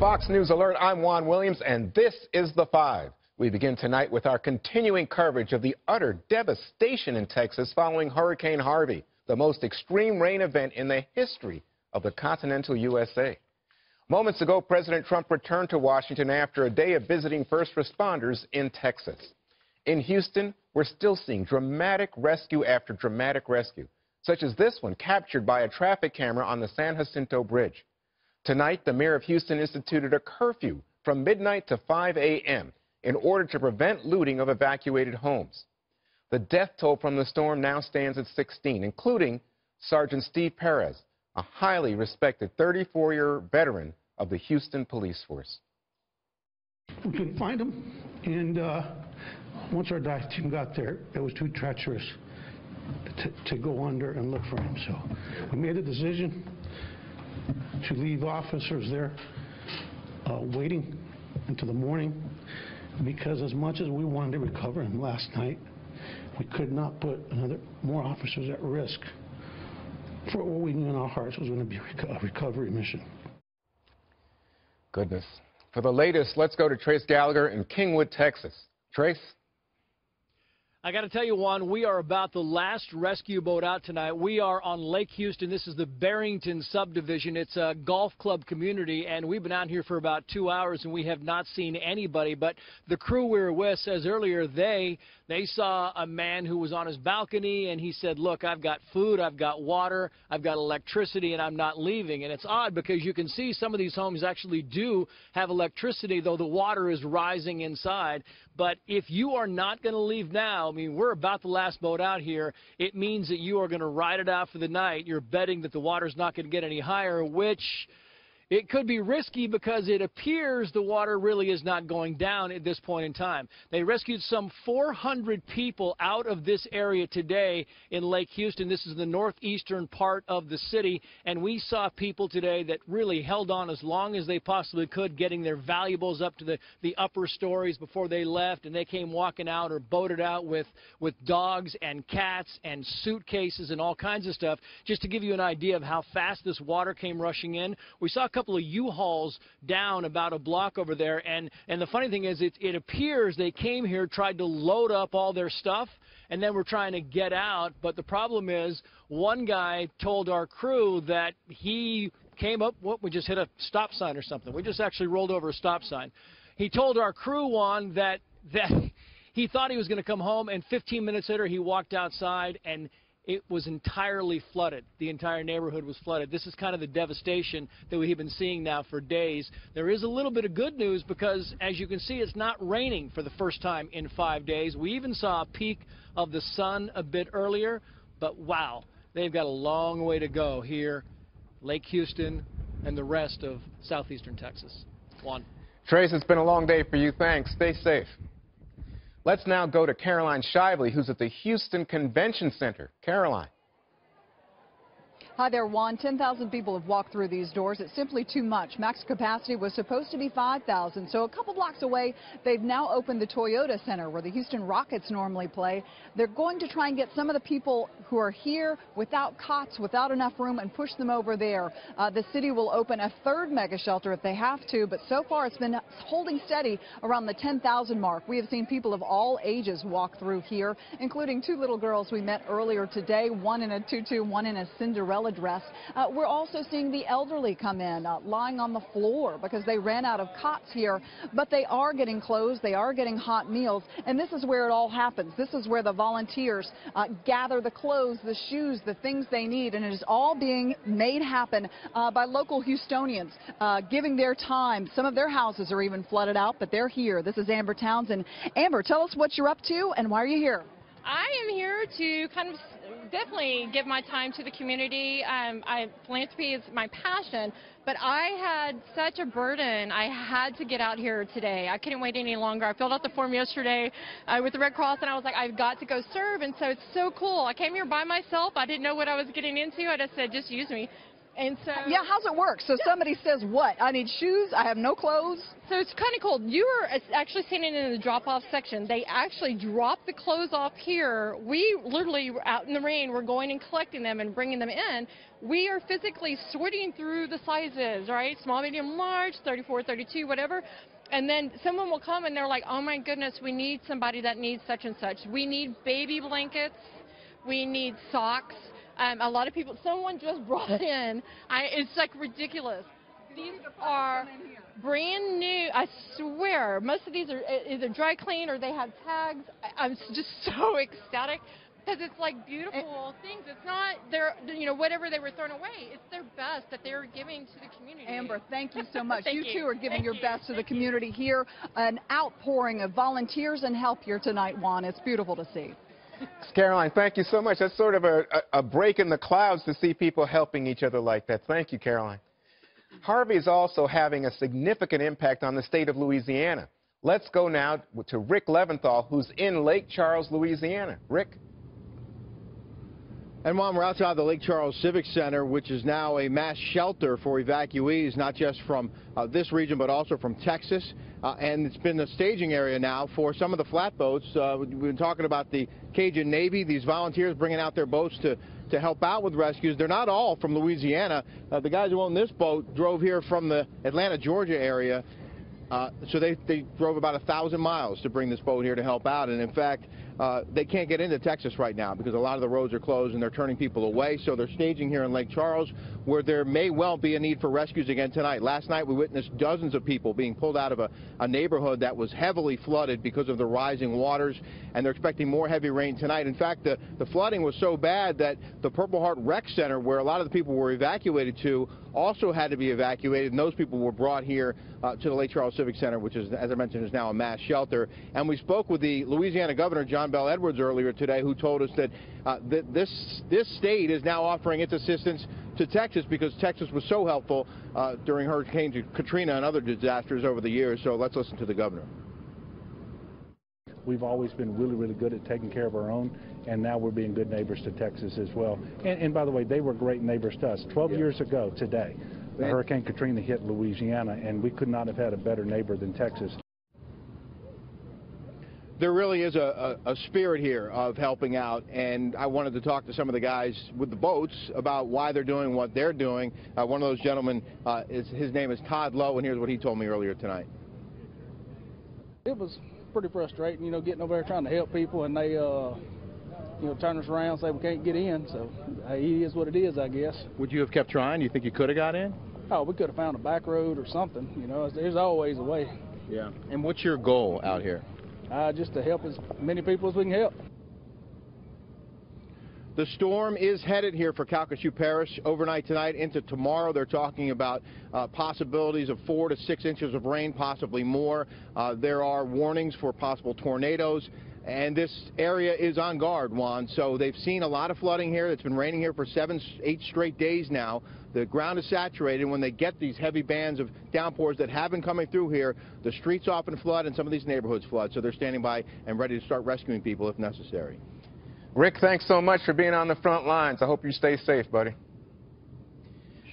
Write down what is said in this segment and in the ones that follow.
Fox News Alert, I'm Juan Williams, and this is The Five. We begin tonight with our continuing coverage of the utter devastation in Texas following Hurricane Harvey, the most extreme rain event in the history of the continental USA. Moments ago, President Trump returned to Washington after a day of visiting first responders in Texas. In Houston, we're still seeing dramatic rescue after dramatic rescue, such as this one captured by a traffic camera on the San Jacinto Bridge. Tonight, the mayor of Houston instituted a curfew from midnight to 5 a.m. in order to prevent looting of evacuated homes. The death toll from the storm now stands at 16, including Sergeant Steve Perez, a highly respected 34-year veteran of the Houston Police Force. We couldn't find him, and once our dive team got there, it was too treacherous to go under and look for him. So we made a decision to leave officers there waiting until the morning, because as much as we wanted to recover him last night, we could not put more officers at risk for what we knew in our hearts was going to be a recovery mission. Goodness. For the latest, let's go to Trace Gallagher in Kingwood, Texas. Trace? I got to tell you, Juan, we are about the last rescue boat out tonight. We are on Lake Houston. This is the Barrington subdivision. It's a golf club community, and we've been out here for about 2 hours, and we have not seen anybody. But the crew we were with says earlier they saw a man who was on his balcony, and he said, look, I've got food, I've got water, I've got electricity, and I'm not leaving. And it's odd because you can see some of these homes actually do have electricity, though the water is rising inside. But if you are not going to leave now, I mean, we're about the last boat out here, it means that you are going to ride it out for the night. You're betting that the water's not going to get any higher, which it could be risky because it appears the water really is not going down at this point in time. They rescued some 400 people out of this area today in Lake Houston. This is the northeastern part of the city, and we saw people today that really held on as long as they possibly could, getting their valuables up to the upper stories before they left, and they came walking out or boated out with dogs and cats and suitcases and all kinds of stuff. Just to give you an idea of how fast this water came rushing in, we saw a couple of U-Hauls down about a block over there, and the funny thing is it appears they came here, tried to load up all their stuff, and then were trying to get out. But the problem is one guy told our crew that he came up, we just hit a stop sign or something. We just actually rolled over a stop sign. He told our crew, Juan, that he thought he was going to come home, and 15 minutes later he walked outside and it was entirely flooded. The entire neighborhood was flooded. This is kind of the devastation that we've been seeing now for days. There is a little bit of good news because, as you can see, it's not raining for the first time in 5 days. We even saw a peak of the sun a bit earlier, but wow, they've got a long way to go here, Lake Houston and the rest of southeastern Texas. Juan. Trace, it's been a long day for you. Thanks. Stay safe. Let's now go to Caroline Shively, who's at the Houston Convention Center. Caroline. Hi there, Juan. 10,000 people have walked through these doors. It's simply too much. Max capacity was supposed to be 5,000. So a couple blocks away, they've now opened the Toyota Center where the Houston Rockets normally play. They're going to try and get some of the people who are here without cots, without enough room, and push them over there. The city will open a third mega shelter if they have to, but so far it's been holding steady around the 10,000 mark. We have seen people of all ages walk through here, including two little girls we met earlier today, one in a tutu, one in a Cinderella dress. We're also seeing the elderly come in, lying on the floor because they ran out of cots here, but they are getting clothes, they are getting hot meals, and this is where it all happens. This is where the volunteers gather the clothes, the shoes, the things they need, and it is all being made happen by local Houstonians, giving their time. Some of their houses are even flooded out, but they're here. This is Amber Townsend. Amber, tell us what you're up to and why are you here? I am here to kind of definitely give my time to the community. Philanthropy is my passion, but I had such a burden. I had to get out here today. I couldn't wait any longer. I filled out the form yesterday with the Red Cross, and I was like, I've got to go serve, and so it's so cool. I came here by myself. I didn't know what I was getting into. I just said, just use me. And so, Yeah, how's it work? So somebody says what? I need shoes, I have no clothes. so it's kind of cool. You were actually standing in the drop-off section. They actually drop the clothes off here. We literally were out in the rain. We're going and collecting them and bringing them in. We are physically sorting through the sizes, right? Small, medium, large, 34, 32, whatever. And then someone will come and they're like, oh my goodness, we need somebody that needs such and such. We need baby blankets. We need socks. A lot of people, someone just brought in, it's like ridiculous. These are brand new, I swear. Most of these are either dry clean or they have tags. I'm just so ecstatic because it's like beautiful things. It's not their, whatever they were thrown away. It's their best that they're giving to the community. Amber, thank you so much. Thank you you. too are giving Thank your you. best to the Thank you. community here. An outpouring of volunteers and help here tonight, Juan. It's beautiful to see. Caroline, thank you so much. That's sort of a break in the clouds to see people helping each other like that. Thank you, Caroline. Harvey is also having a significant impact on the state of Louisiana. Let's go now to Rick Leventhal, who's in Lake Charles, Louisiana. Rick? And Juan, we're outside the Lake Charles Civic Center, which is now a mass shelter for evacuees, not just from this region, but also from Texas. And it's been a staging area now for some of the flatboats. We've been talking about the Cajun Navy, these volunteers bringing out their boats to help out with rescues. They're not all from Louisiana. The guys who own this boat drove here from the Atlanta, Georgia area. So they drove about 1,000 miles to bring this boat here to help out. And in fact, they can't get into Texas right now because a lot of the roads are closed and they're turning people away. So they're staging here in Lake Charles, where there may well be a need for rescues again tonight. Last night we witnessed dozens of people being pulled out of a neighborhood that was heavily flooded because of the rising waters, and they're expecting more heavy rain tonight. In fact, the flooding was so bad that the Purple Heart Rec Center, where a lot of the people were evacuated to, also had to be evacuated, and those people were brought here to the Lake Charles Civic Center, which is, as I mentioned, is now a mass shelter. And we spoke with the Louisiana Governor, John Bel Edwards, earlier today, who told us that this state is now offering its assistance to Texas because Texas was so helpful during Hurricane Katrina and other disasters over the years. So let's listen to the governor. We've always been really, really good at taking care of our own, and now we're being good neighbors to Texas as well. And by the way, they were great neighbors to us. 12 years ago today, Hurricane Katrina hit Louisiana, and we could not have had a better neighbor than Texas. There really is a spirit here of helping out, and I wanted to talk to some of the guys with the boats about why they're doing what they're doing. One of those gentlemen, his name is Todd Lowe, and here's what he told me earlier tonight. It was pretty frustrating, getting over there trying to help people, and they, turn us around and say we can't get in. So it is what it is, I guess. Would you have kept trying? Do you think you could have got in? Oh, we could have found a back road or something. There's always a way. Yeah. And what's your goal out here? Just to help as many people as we can help. The storm is headed here for Calcasieu Parish overnight tonight into tomorrow. They're talking about possibilities of 4 to 6 inches of rain, possibly more. There are warnings for possible tornadoes. And this area is on guard, Juan. So they've seen a lot of flooding here. It's been raining here for 7, 8 straight days now. The ground is saturated. When they get these heavy bands of downpours that have been coming through here, the streets often flood and some of these neighborhoods flood. So they're standing by and ready to start rescuing people if necessary. Rick, thanks so much for being on the front lines. I hope you stay safe, buddy.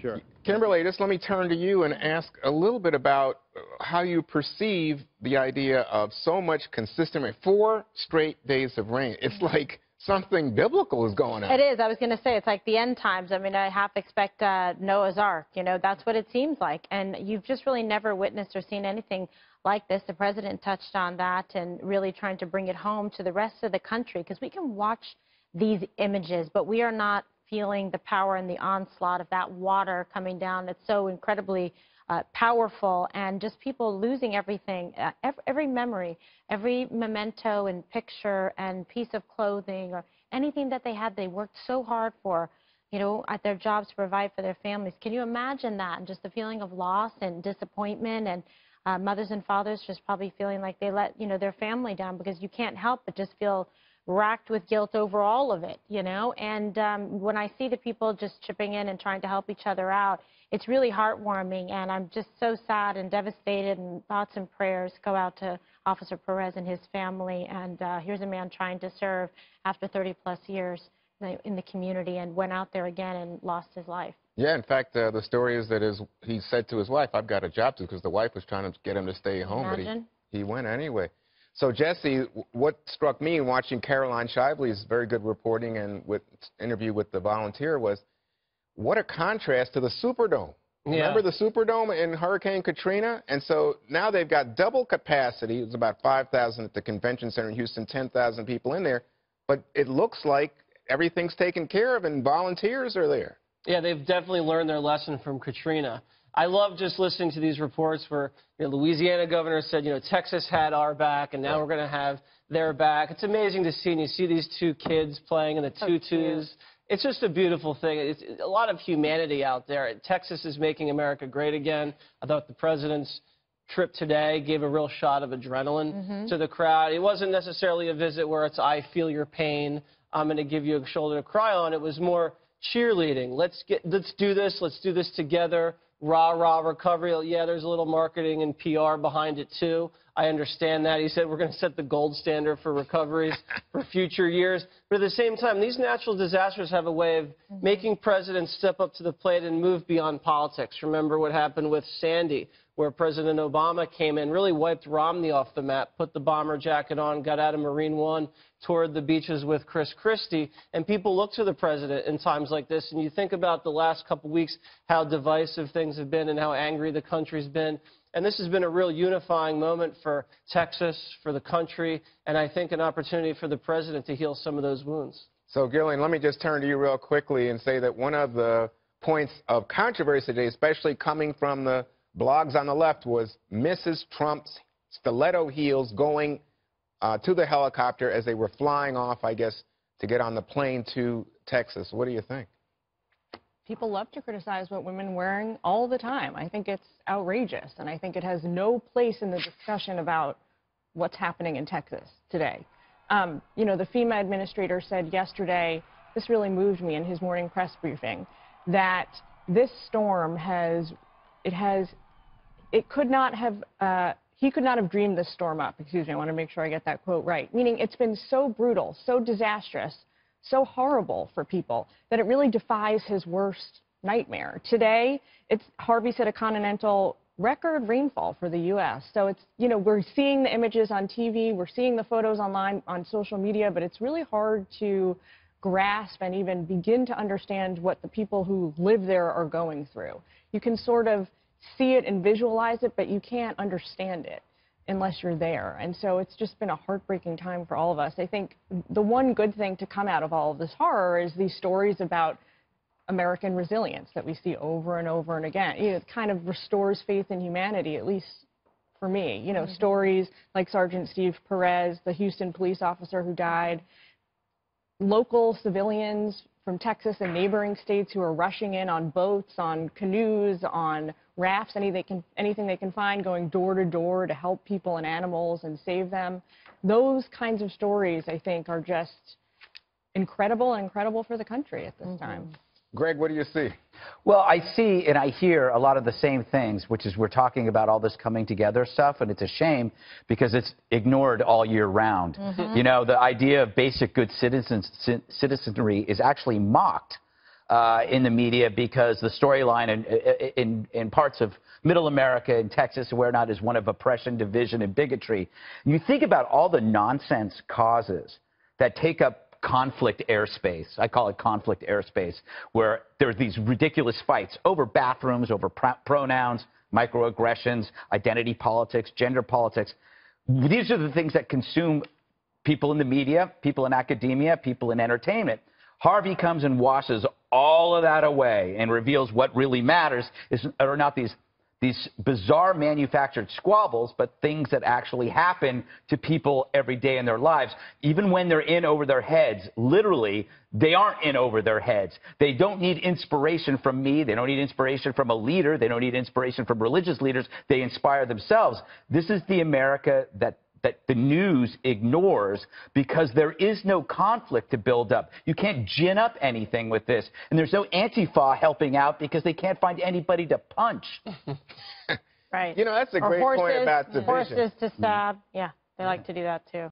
Sure. Kimberly, just let me turn to you and ask a little bit about how you perceive the idea of so much consistent rain. 4 straight days of rain. It's like something biblical is going on. It is. I was going to say it's like the end times. I mean, I half expect Noah's Ark. That's what it seems like. And you've just really never witnessed or seen anything like this. The president touched on that and really trying to bring it home to the rest of the country, because we can watch these images, but we are not feeling the power and the onslaught of that water coming down. It's so incredibly powerful, and just people losing everything, every memory, every memento and picture and piece of clothing or anything that they had, they worked so hard for, at their jobs to provide for their families. Can you imagine that? And just the feeling of loss and disappointment, and mothers and fathers just probably feeling like they let, their family down, because you can't help but just feel racked with guilt over all of it, And when I see the people just chipping in and trying to help each other out, it's really heartwarming, and I'm just so sad and devastated, and thoughts and prayers go out to Officer Perez and his family. And here's a man trying to serve after 30-plus years in the community, and went out there again and lost his life. Yeah, in fact, the story is that he said to his wife, "I've got a job to," because the wife was trying to get him to stay home, but he went anyway. So, Jesse, what struck me in watching Caroline Shively's very good reporting and interview with the volunteer was what a contrast to the Superdome. Yeah. Remember the Superdome in Hurricane Katrina? And so now they've got double capacity. It was about 5,000 at the convention center in Houston, 10,000 people in there. But it looks like everything's taken care of and volunteers are there. Yeah, they've definitely learned their lesson from Katrina. I love just listening to these reports where Louisiana governor said, Texas had our back, and now we're going to have their back. It's amazing to see, and you see these two kids playing in the tutus. It's just a beautiful thing. It's a lot of humanity out there. Texas is making America great again. I thought the president's trip today gave a real shot of adrenaline to the crowd. It wasn't necessarily a visit where it's, I feel your pain, I'm going to give you a shoulder to cry on. It was more cheerleading. Let's do this. Let's do this together. Rah, rah, recovery. Yeah, there's a little marketing and PR behind it, too. I understand that. He said we're going to set the gold standard for recoveries for future years. But at the same time, these natural disasters have a way of making presidents step up to the plate and move beyond politics. Remember what happened with Sandy, where President Obama came in, really wiped Romney off the map, put the bomber jacket on, got out of Marine One, toured the beaches with Chris Christie, and people look to the president in times like this. And you think about the last couple weeks, how divisive things have been and how angry the country's been. And this has been a real unifying moment for Texas, for the country, and I think an opportunity for the president to heal some of those wounds. So, Gillian, let me just turn to you real quickly and say that one of the points of controversy today, especially coming from the blogs on the left, was Mrs. Trump's stiletto heels going to the helicopter as they were flying off, I guess, to get on the plane to Texas. What do you think? People love to criticize what women are wearing all the time. I think it's outrageous, and I think it has no place in the discussion about what's happening in Texas today. The FEMA administrator said yesterday, this really moved me in his morning press briefing, that this storm he could not have dreamed this storm up. Excuse me, I want to make sure I get that quote right. Meaning it's been so brutal, so disastrous, so horrible for people that it really defies his worst nightmare. Today, Harvey set a continental record rainfall for the U.S. So it's, we're seeing the images on TV, we're seeing the photos online on social media, but it's really hard to grasp and even begin to understand what the people who live there are going through. You can sort of see it and visualize it, but you can't understand it unless you're there. And so it's just been a heartbreaking time for all of us. I think the one good thing to come out of all of this horror is these stories about American resilience that we see over and over and again. It kind of restores faith in humanity, at least for me. Stories like Sergeant Steve Perez, the Houston police officer who died, local civilians from Texas and neighboring states who are rushing in on boats, on canoes, on rafts, anything they can find, going door to door to help people and animals and save them. Those kinds of stories, I think, are just incredible for the country at this time. Greg, what do you see? Well, I see and I hear a lot of the same things, which is we're talking about all this coming together stuff, and it's a shame because it's ignored all year round. The idea of basic good citizenry is actually mocked in the media because the storyline in parts of middle America and Texas and where not is one of oppression, division, and bigotry. You think about all the nonsense causes that take up conflict airspace. I call it conflict airspace, where there's these ridiculous fights over bathrooms, over pronouns, microaggressions, identity politics, gender politics. These are the things that consume people in the media, people in academia, people in entertainment. Harvey comes and washes all of that away and reveals what really matters are not these bizarre manufactured squabbles, but things that actually happen to people every day in their lives. Even when they're in over their heads, literally, they aren't in over their heads. They don't need inspiration from me. They don't need inspiration from a leader. They don't need inspiration from religious leaders. They inspire themselves. This is the America that the news ignores because there is no conflict to build up. You can't gin up anything with this. And there's no Antifa helping out because they can't find anybody to punch. Right. That's a great point about division. Horses to stab. Yeah, they like to do that, too.